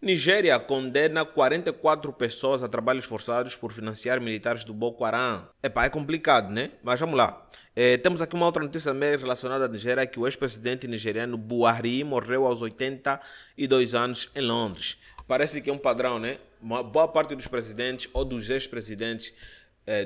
Nigéria condena 44 pessoas a trabalhos forçados por financiar militares do Boko Haram. Epá, é complicado, né? Mas vamos lá. Temos aqui uma outra notícia também relacionada à Nigéria, que o ex-presidente nigeriano Buhari morreu aos 82 anos em Londres. Parece que é um padrão, né? Uma boa parte dos presidentes ou dos ex-presidentes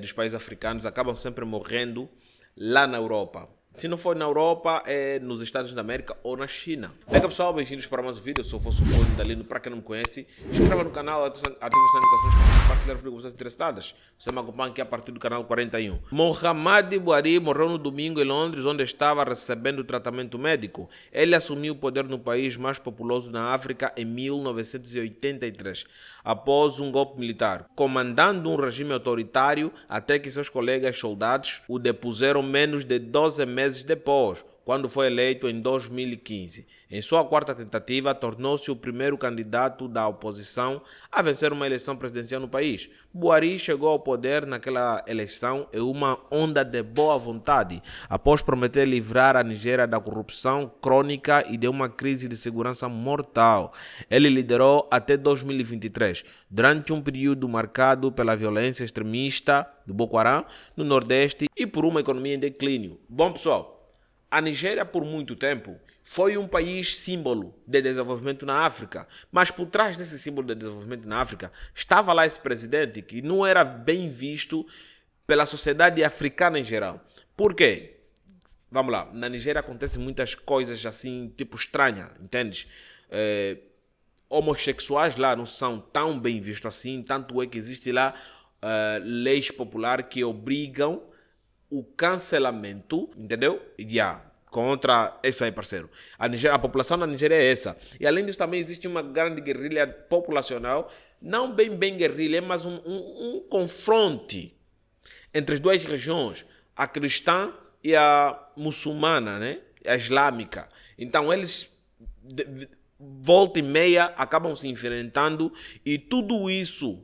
dos países africanos acabam sempre morrendo lá na Europa. Se não for na Europa, é nos Estados Unidos da América ou na China. Bem, pessoal, bem-vindos para mais um vídeo. Eu sou o Fosso Dalino. Para quem não me conhece, inscreva no canal, ative as notificações para compartilhar vídeos com vocês interessadas. Você me acompanha aqui a partir do canal 41. Mohamed Buhari morreu no domingo em Londres, onde estava recebendo tratamento médico. Ele assumiu o poder no país mais populoso na África em 1983, após um golpe militar, comandando um regime autoritário até que seus colegas soldados o depuseram menos de 12 meses depois, quando foi eleito em 2015. Em sua quarta tentativa, tornou-se o primeiro candidato da oposição a vencer uma eleição presidencial no país. Buhari chegou ao poder naquela eleição em uma onda de boa vontade, após prometer livrar a Nigéria da corrupção crônica e de uma crise de segurança mortal. Ele liderou até 2023, durante um período marcado pela violência extremista do Boko Haram no Nordeste e por uma economia em declínio. Bom, pessoal, a Nigéria, por muito tempo, foi um país símbolo de desenvolvimento na África. Mas por trás desse símbolo de desenvolvimento na África, estava lá esse presidente que não era bem visto pela sociedade africana em geral. Por quê? Vamos lá, na Nigéria acontecem muitas coisas assim, tipo estranhas, entendes? Homossexuais lá não são tão bem vistos assim, tanto é que existe lá leis populares que obrigam o cancelamento, entendeu? Contra isso aí, parceiro. A população da Nigéria é essa. E além disso também existe uma grande guerrilha populacional, não bem guerrilha, mas um confronto entre as duas regiões, a cristã e a muçulmana, né? A islâmica. Então eles volta e meia acabam se enfrentando e tudo isso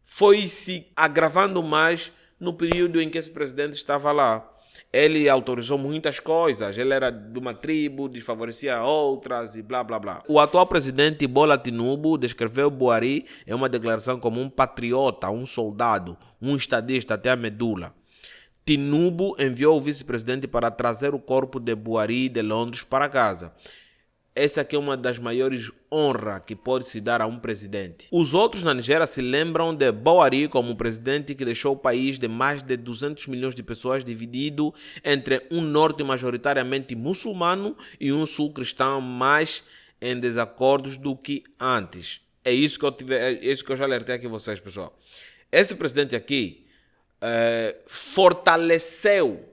foi se agravando mais no período em que esse presidente estava lá. Ele autorizou muitas coisas, ele era de uma tribo, desfavorecia outras e blá blá blá. O atual presidente Bola Tinubu descreveu Buhari em uma declaração como um patriota, um soldado, um estadista até a medula. Tinubu enviou o vice-presidente para trazer o corpo de Buhari de Londres para casa. Essa aqui é uma das maiores honras que pode se dar a um presidente. Os outros na Nigéria se lembram de Buhari como um presidente que deixou o país de mais de 200 milhões de pessoas dividido entre um norte majoritariamente muçulmano e um sul cristão mais em desacordos do que antes. É isso que eu já alertei aqui vocês, pessoal. Esse presidente aqui fortaleceu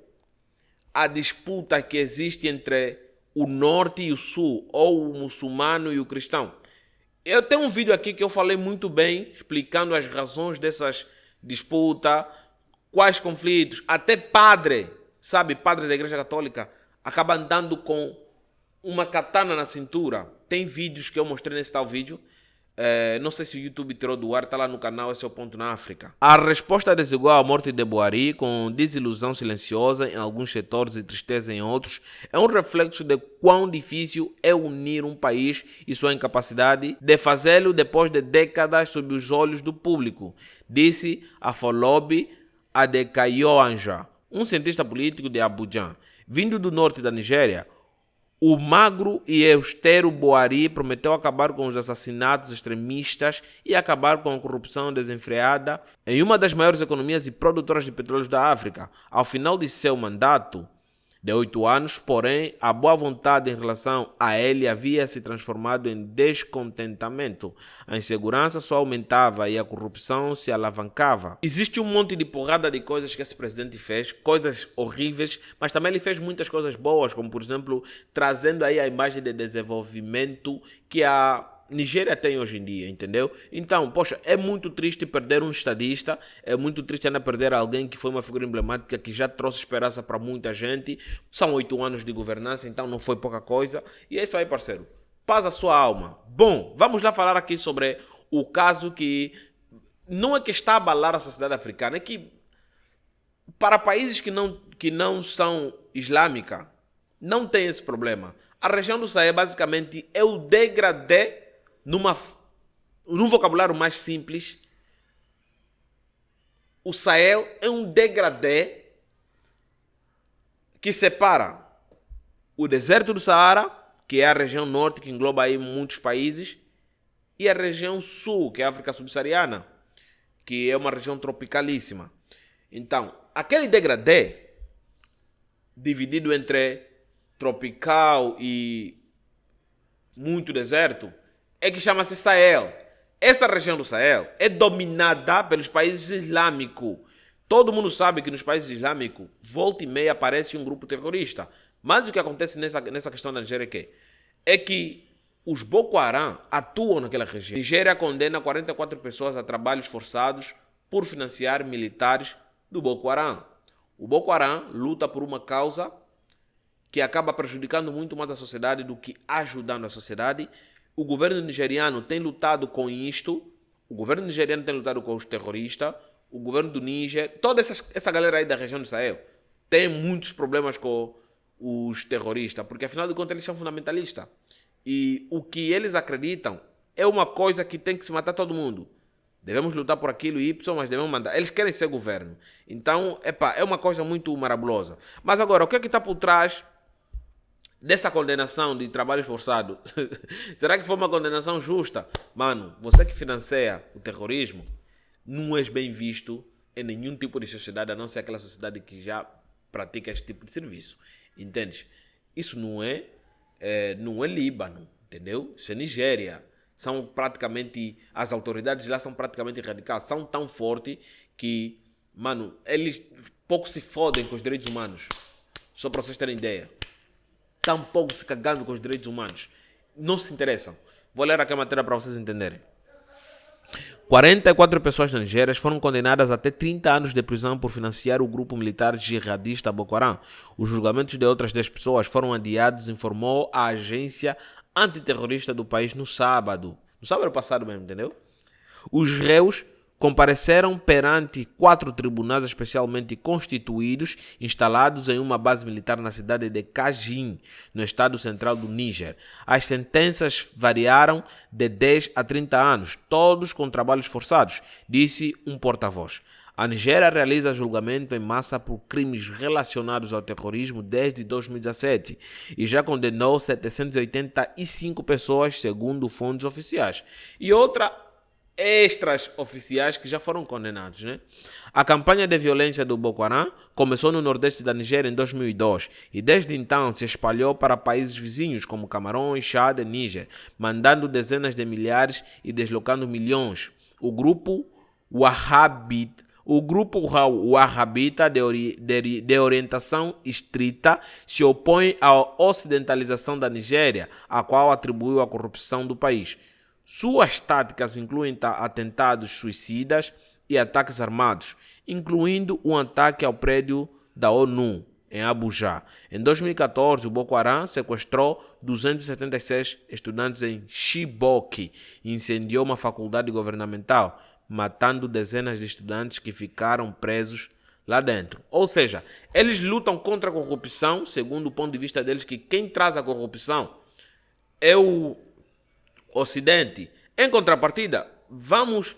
a disputa que existe entre o norte e o sul, ou o muçulmano e o cristão. Eu tenho um vídeo aqui que eu falei muito bem, explicando as razões dessas disputas, quais conflitos, até padre, sabe, padre da igreja católica, acaba andando com uma katana na cintura. Tem vídeos que eu mostrei nesse tal vídeo. Não sei se o YouTube tirou do ar, está lá no canal, esse é o ponto na África. A resposta desigual à morte de Buhari, com desilusão silenciosa em alguns setores e tristeza em outros, é um reflexo de quão difícil é unir um país e sua incapacidade de fazê-lo depois de décadas sob os olhos do público, disse Afolabi Adebayo, um cientista político de Abuja. Vindo do norte da Nigéria, o magro e austero Buhari prometeu acabar com os assassinatos extremistas e acabar com a corrupção desenfreada em uma das maiores economias e produtoras de petróleo da África. Ao final de seu mandato de 8 anos, porém, a boa vontade em relação a ele havia se transformado em descontentamento. A insegurança só aumentava e a corrupção se alavancava. Existe um monte de porrada de coisas que esse presidente fez, coisas horríveis, mas também ele fez muitas coisas boas, como por exemplo, trazendo aí a imagem de desenvolvimento que a Nigéria tem hoje em dia, entendeu? Então, poxa, é muito triste perder um estadista, é muito triste ainda perder alguém que foi uma figura emblemática, que já trouxe esperança para muita gente. São 8 anos de governança, então não foi pouca coisa. E é isso aí, parceiro. Paz a sua alma. Bom, vamos lá falar aqui sobre o caso que não é que está a abalar a sociedade africana, é que para países que não são islâmica, não tem esse problema. A região do Sahel basicamente é o degradê numa num vocabulário mais simples, o Sahel é um degradê que separa o deserto do Saara, que é a região norte que engloba aí muitos países, e a região sul, que é a África subsaariana, que é uma região tropicalíssima. Então, aquele degradê, dividido entre tropical e muito deserto, é que chama-se Sahel. Essa região do Sahel é dominada pelos países islâmicos. Todo mundo sabe que nos países islâmicos, volta e meia aparece um grupo terrorista. Mas o que acontece nessa questão da Nigéria é que os Boko Haram atuam naquela região. A Nigéria condena 44 pessoas a trabalhos forçados por financiar militares do Boko Haram. O Boko Haram luta por uma causa que acaba prejudicando muito mais a sociedade do que ajudando a sociedade. O governo nigeriano tem lutado com isto, o governo nigeriano tem lutado com os terroristas, o governo do Níger, toda essa galera aí da região do Sahel tem muitos problemas com os terroristas, porque afinal de contas eles são fundamentalistas. E o que eles acreditam é uma coisa que tem que se matar todo mundo. Devemos lutar por aquilo e Y, mas devemos mandar. Eles querem ser governo. Então, é uma coisa muito maravilhosa. Mas agora, o que é que está por trás dessa condenação de trabalho forçado? Será que foi uma condenação justa? Mano, você que financia o terrorismo não és bem visto em nenhum tipo de sociedade, a não ser aquela sociedade que já pratica este tipo de serviço. Entendes? Isso não é Líbano, entendeu? Isso é Nigéria. São praticamente, as autoridades lá são praticamente radicais, são tão fortes que, mano, eles pouco se fodem com os direitos humanos. Só para vocês terem ideia. Tão pouco se cagando com os direitos humanos. Não se interessam. Vou ler aqui a matéria para vocês entenderem. 44 pessoas na Nigéria foram condenadas a até 30 anos de prisão por financiar o grupo militar jihadista Boko Haram. Os julgamentos de outras 10 pessoas foram adiados, informou a agência antiterrorista do país no sábado. No sábado passado mesmo, entendeu? Os réus compareceram perante 4 tribunais especialmente constituídos, instalados em uma base militar na cidade de Kajin, no estado central do Níger. As sentenças variaram de 10 a 30 anos, todos com trabalhos forçados, disse um porta-voz. A Nigéria realiza julgamento em massa por crimes relacionados ao terrorismo desde 2017 e já condenou 785 pessoas, segundo fontes oficiais. E outra extras oficiais que já foram condenados, né? A campanha de violência do Boko Haram começou no nordeste da Nigéria em 2002 e desde então se espalhou para países vizinhos como Camarões, Chad e Níger, mandando dezenas de milhares e deslocando milhões. O grupo Wahhabita de orientação estrita se opõe à ocidentalização da Nigéria, a qual atribuiu a corrupção do país. Suas táticas incluem atentados suicidas e ataques armados, incluindo um ataque ao prédio da ONU, em Abuja. Em 2014, o Boko Haram sequestrou 276 estudantes em Chibok e incendiou uma faculdade governamental, matando dezenas de estudantes que ficaram presos lá dentro. Ou seja, eles lutam contra a corrupção, segundo o ponto de vista deles, que quem traz a corrupção é o Ocidente. Em contrapartida, vamos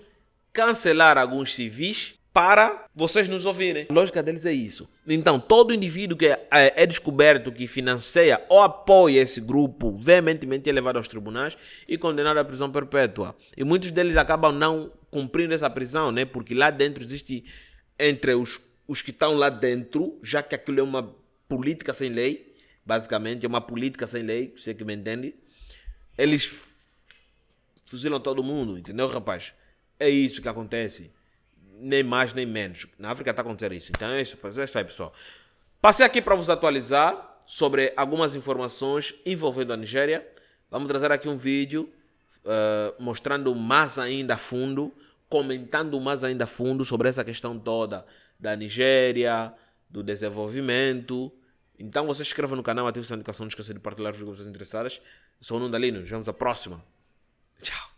cancelar alguns civis para vocês nos ouvirem. A lógica deles é isso. Então, todo indivíduo que é descoberto que financia ou apoia esse grupo veementemente é levado aos tribunais e condenado à prisão perpétua. E muitos deles acabam não cumprindo essa prisão, né? Porque lá dentro existe, entre os que estão lá dentro, já que aquilo é uma política sem lei, basicamente é uma política sem lei, você que me entende, eles fuzilam todo mundo, entendeu, rapaz? É isso que acontece. Nem mais, nem menos. Na África está acontecendo isso. Então é isso aí, pessoal. Passei aqui para vos atualizar sobre algumas informações envolvendo a Nigéria. Vamos trazer aqui um vídeo mostrando mais ainda a fundo, comentando mais ainda a fundo sobre essa questão toda da Nigéria, do desenvolvimento. Então você se inscreva no canal, ative a notificação, não esqueça de partilhar os vídeos com vocês interessadas. Eu sou o Nuno Dalino, nos vemos na próxima. Tchau.